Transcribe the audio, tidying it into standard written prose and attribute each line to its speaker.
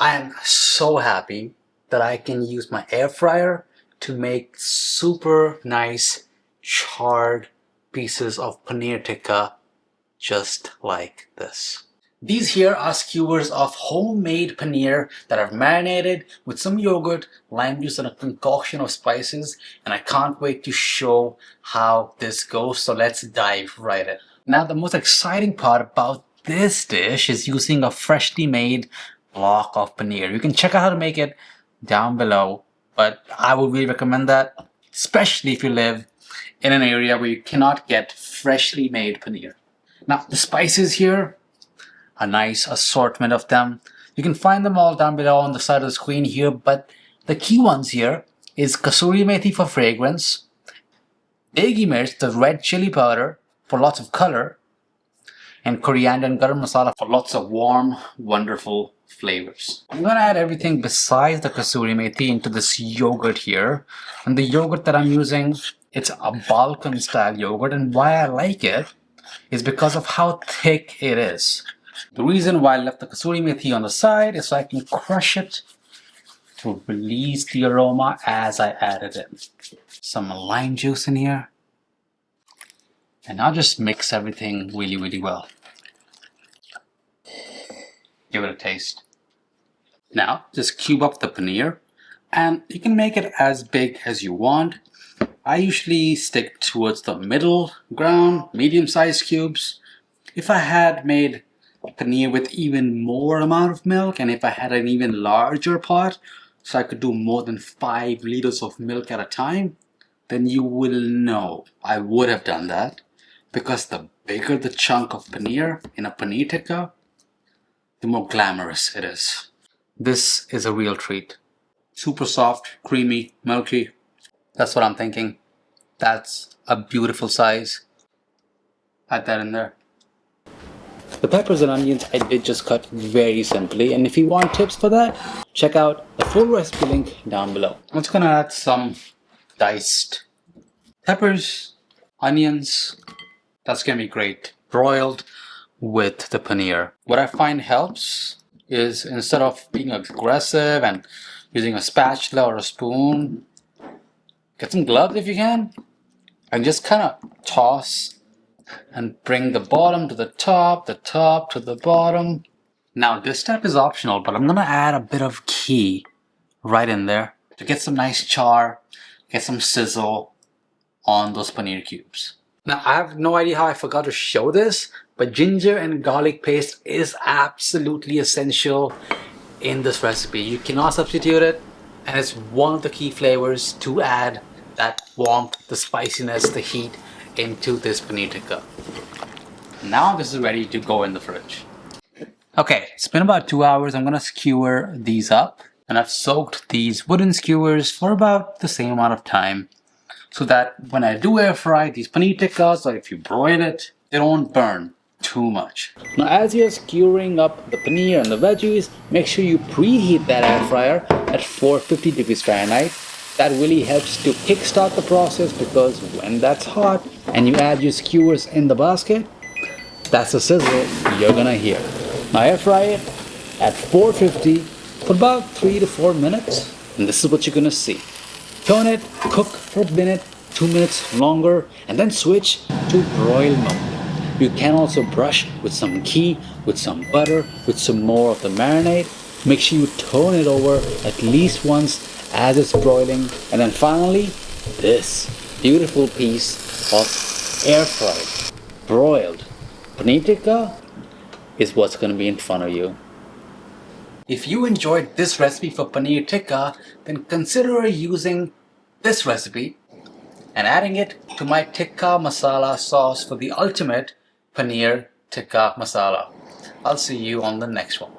Speaker 1: I am so happy that I can use my air fryer to make super nice charred pieces of paneer tikka just like this. These here are skewers of homemade paneer that I've marinated with some yogurt, lime juice and a concoction of spices, and I can't wait to show how this goes, so let's dive right in. Now the most exciting part about this dish is using a freshly made block of paneer. You can check out how to make it down below, but I would really recommend that, especially if you live in an area where you cannot get freshly made paneer. Now the spices here, a nice assortment of them. You can find them all down below on the side of the screen here, but the key ones here is kasuri methi for fragrance, degi mirch, the red chili powder for lots of color, and coriander and garam masala for lots of warm, wonderful flavors. I'm gonna add everything besides the kasuri methi into this yogurt here. And the yogurt that I'm using, it's a Balkan style yogurt, and why I like it is because of how thick it is. The reason why I left the kasuri methi on the side is so I can crush it to release the aroma as I add it in. Some lime juice in here. And I'll just mix everything really, really well. Give it a taste. Now, just cube up the paneer, and you can make it as big as you want. I usually stick towards the middle ground, medium-sized cubes. If I had made paneer with even more amount of milk, and if I had an even larger pot, so I could do more than 5 liters of milk at a time, then you will know I would have done that, because the bigger the chunk of paneer in a paneer tikka, the more glamorous it is. This is a real treat. Super soft, creamy, milky. That's what I'm thinking. That's a beautiful size. Add that in there. The peppers and onions I did just cut very simply, and if you want tips for that, check out the full recipe link down below. I'm just gonna add some diced peppers, onions. That's gonna be great. Broiled with the paneer. What I find helps is, instead of being aggressive and using a spatula or a spoon, get some gloves if you can, and just kind of toss and bring the bottom to the top to the bottom. Now this step is optional, but I'm gonna add a bit of ghee right in there to get some nice char, get some sizzle on those paneer cubes. Now I have no idea how I forgot to show this, but ginger and garlic paste is absolutely essential in this recipe. You cannot substitute it, and it's one of the key flavors to add that warmth, the spiciness, the heat into this paneer tikka. Now this is ready to go in the fridge. Okay, it's been about 2 hours. I'm gonna skewer these up, and I've soaked these wooden skewers for about the same amount of time, so that when I do air fry these paneer tikkas, or if you broil it, they don't burn too much. Now as you're skewering up the paneer and the veggies, make sure you preheat that air fryer at 450 degrees Fahrenheit. That really helps to kickstart the process, because when that's hot and you add your skewers in the basket, that's the sizzle you're gonna hear. Now air fry it at 450 for about 3 to 4 minutes, and this is what you're gonna see. Turn it, cook for a minute, 2 minutes longer, and then switch to broil mode. You can also brush with some ghee, with some butter, with some more of the marinade. Make sure you turn it over at least once as it's broiling, and then finally this beautiful piece of air fried broiled paneer tikka is what's going to be in front of you. If you enjoyed this recipe for paneer tikka, then consider using this recipe and adding it to my tikka masala sauce for the ultimate paneer tikka masala. I'll see you on the next one.